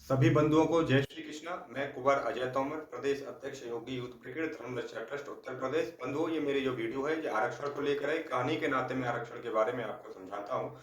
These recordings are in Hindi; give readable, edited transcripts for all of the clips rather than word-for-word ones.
सभी बंधुओं को जय श्री कृष्णा। मैं कुंवर अजय तोमर, प्रदेश अध्यक्ष योगी यूथ ब्रिगेड धर्म रक्षा ट्रस्ट उत्तर प्रदेश। बंधुओं, ये मेरी जो वीडियो है ये आरक्षण को लेकर है। कहानी के नाते मैं आरक्षण के बारे में आपको समझाता हूँ।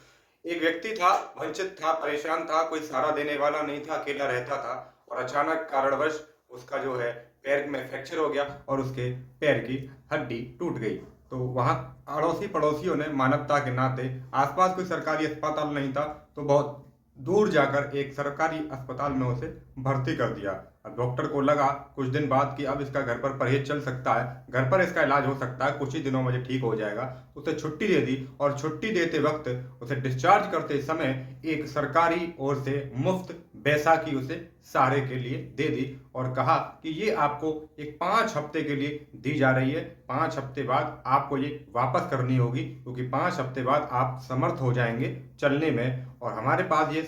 एक व्यक्ति था, वंचित था, परेशान था, कोई सहारा देने वाला नहीं था, अकेला रहता था और अचानक कारणवश उसका जो है पैर में फ्रैक्चर हो गया और उसके पैर की हड्डी टूट गई। तो वहां अड़ोसी पड़ोसियों ने मानवता के नाते, आसपास कोई सरकारी अस्पताल नहीं था तो बहुत दूर जाकर एक सरकारी अस्पताल में उसे भर्ती कर दिया। अब डॉक्टर को लगा कुछ दिन बाद कि अब इसका घर पर परहेज चल सकता है, घर पर इसका इलाज हो सकता है, कुछ ही दिनों में ये ठीक हो जाएगा। उसे छुट्टी दे दी और छुट्टी देते वक्त उसे डिस्चार्ज करते समय एक सरकारी ओर से मुफ्त बैसाखी उसे सहारे के लिए दे दी और कहा कि ये आपको एक 5 हफ्ते के लिए दी जा रही है। 5 हफ्ते बाद आपको ये वापस करनी होगी, क्योंकि 5 हफ्ते बाद आप समर्थ हो जाएंगे चलने में और हमारे पास ये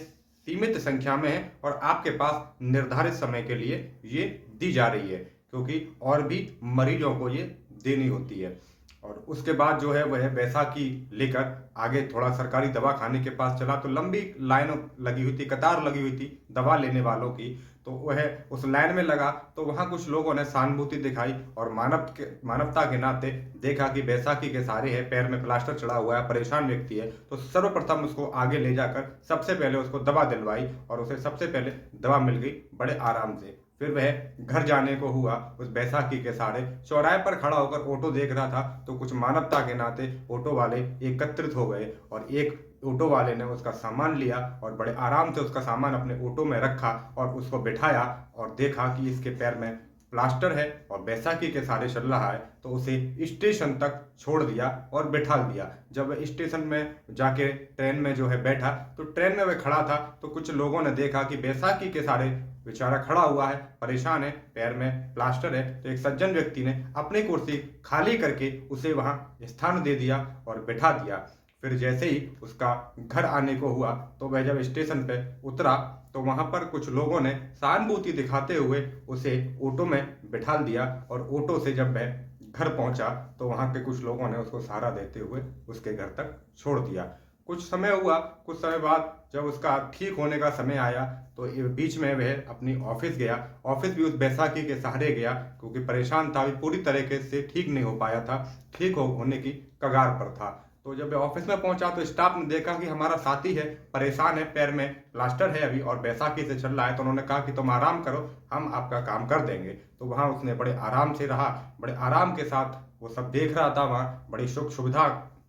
सीमित संख्या में है और आपके पास निर्धारित समय के लिए ये दी जा रही है, क्योंकि और भी मरीजों को ये देनी होती है। और उसके बाद जो है वह बैसाखी लेकर आगे थोड़ा सरकारी दवा खाने के पास चला तो लंबी लाइन लगी हुई थी, कतार लगी हुई थी दवा लेने वालों की। तो वह उस लाइन में लगा तो वहां कुछ लोगों ने सहानुभूति दिखाई और मानवता के नाते देखा कि बैसाखी के सहारे है, पैर में प्लास्टर चढ़ा हुआ है, परेशान व्यक्ति है, तो सर्वप्रथम उसको आगे ले जाकर सबसे पहले उसको दवा दिलवाई और उसे सबसे पहले दवा मिल गई बड़े आराम से। फिर वह घर जाने को हुआ उस बैसाखी के सहारे। चौराहे पर खड़ा होकर ऑटो देख रहा था तो कुछ मानवता के नाते ऑटो वाले एकत्रित हो गए और एक ऑटो वाले ने उसका सामान लिया और बड़े आराम से उसका सामान अपने ऑटो में रखा और उसको बिठाया और देखा कि इसके पैर में प्लास्टर है और बैसाखी के सहारे चल रहा है, तो उसे स्टेशन तक छोड़ दिया और बिठा दिया। जब वह स्टेशन में जाके ट्रेन में जो है बैठा तो ट्रेन में वह खड़ा था तो कुछ लोगों ने देखा कि बैसाखी के सहारे बेचारा खड़ा हुआ है, परेशान है, पैर में प्लास्टर है। तो एक सज्जन व्यक्ति ने अपनी कुर्सी खाली करके उसे वहां स्थान दे दिया और बिठा दिया। फिर जैसे ही उसका घर आने को हुआ तो वह जब स्टेशन पे उतरा तो वहां पर कुछ लोगों ने सहानुभूति दिखाते हुए उसे ऑटो में बिठा दिया और ऑटो से जब वह घर पहुंचा तो वहां के कुछ लोगों ने उसको सहारा देते हुए उसके घर तक छोड़ दिया। कुछ समय हुआ, कुछ समय बाद जब उसका ठीक होने का समय आया तो बीच में वह अपनी ऑफिस गया। ऑफिस भी उस बैसाखी के सहारे गया, क्योंकि परेशान था, पूरी तरीके से ठीक नहीं हो पाया था, ठीक होने की कगार पर था। तो जब वह ऑफिस में पहुंचा तो स्टाफ ने देखा कि हमारा साथी है, परेशान है, पैर में प्लास्टर है अभी और बैसाखी से चल रहा है, तो उन्होंने कहा कि तुम आराम करो, हम आपका काम कर देंगे। तो वहां उसने बड़े आराम से रहा, बड़े आराम के साथ वो सब देख रहा था, वहां बड़ी सुख सुविधा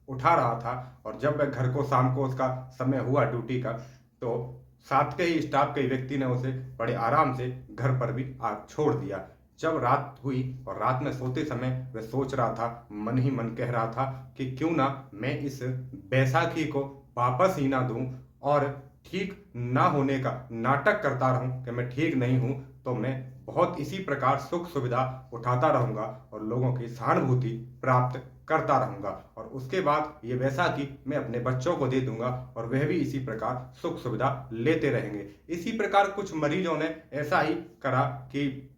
उठा रहा था। और जब वह घर को शाम को उसका समय हुआ ड्यूटी का तो साथ के ही स्टाफ के व्यक्ति ने उसे बड़े आराम से घर पर भी छोड़ दिया। जब रात हुई और रात में सोते समय वह सोच रहा था, मन ही मन कह रहा था कि क्यों ना मैं इस बैसाखी को वापस ही ना दूं और ठीक ना होने का नाटक करता रहूं कि मैं ठीक नहीं हूं, तो मैं बहुत इसी प्रकार सुख सुविधा उठाता रहूंगा और लोगों की सहानुभूति प्राप्त करता रहूंगा और उसके बाद ये बैसाखी मैं अपने बच्चों को दे दूंगा और वह भी इसी प्रकार सुख सुविधा लेते रहेंगे। इसी प्रकार कुछ मरीजों ने ऐसा ही करा कि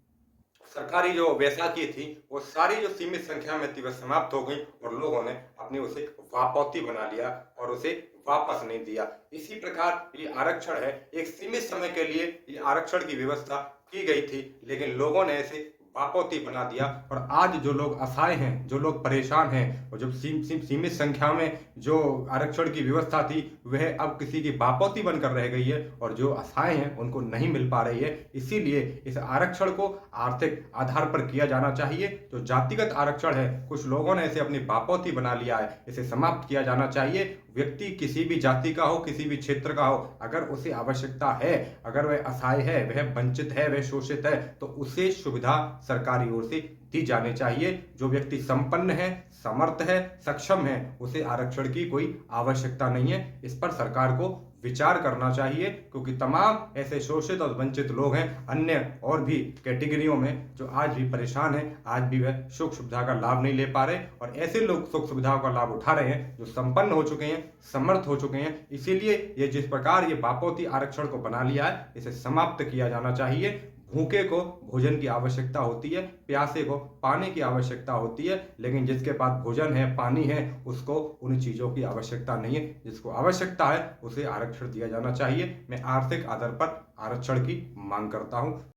सरकारी जो बैसाखी थी वो सारी जो सीमित संख्या में थी वह समाप्त हो गई और लोगों ने अपनी उसे वापौती बना लिया और उसे वापस नहीं दिया। इसी प्रकार ये आरक्षण है, एक सीमित समय के लिए ये आरक्षण की व्यवस्था की गई थी, लेकिन लोगों ने ऐसे वापौती बना दिया और आज जो लोग असहाय हैं, जो लोग परेशान हैं और जो सीमित संख्या में जो आरक्षण की व्यवस्था थी वह अब किसी की वापौती बनकर रह गई है और जो असहाय हैं उनको नहीं मिल पा रही है। इसीलिए इस आरक्षण को आर्थिक आधार पर किया जाना चाहिए। जो जातिगत आरक्षण है, कुछ लोगों ने इसे अपनी वापौती बना लिया है, इसे समाप्त किया जाना चाहिए। व्यक्ति किसी भी जाति का हो, किसी भी क्षेत्र का हो, अगर उसे आवश्यकता है, अगर वह असहाय है, वह वंचित है, वह शोषित है, तो उसे सुविधा सरकारी ओर से दी जानी चाहिए। जो व्यक्ति संपन्न है, समर्थ है, सक्षम है, उसे आरक्षण की कोई आवश्यकता नहीं है। इस पर सरकार को विचार करना चाहिए, क्योंकि तमाम ऐसे शोषित और वंचित लोग हैं अन्य और भी कैटेगरियों में जो आज भी परेशान हैं, आज भी वह सुख सुविधा का लाभ नहीं ले पा रहे और ऐसे लोग सुख सुविधाओं का लाभ उठा रहे हैं जो संपन्न हो चुके हैं, समर्थ हो चुके हैं। इसीलिए ये जिस प्रकार ये बापोती आरक्षण को बना लिया है, इसे समाप्त किया जाना चाहिए। भूखे को भोजन की आवश्यकता होती है, प्यासे को पानी की आवश्यकता होती है, लेकिन जिसके पास भोजन है, पानी है, उसको उन चीजों की आवश्यकता नहीं है। जिसको आवश्यकता है उसे आरक्षण दिया जाना चाहिए। मैं आर्थिक आधार पर आरक्षण की मांग करता हूं।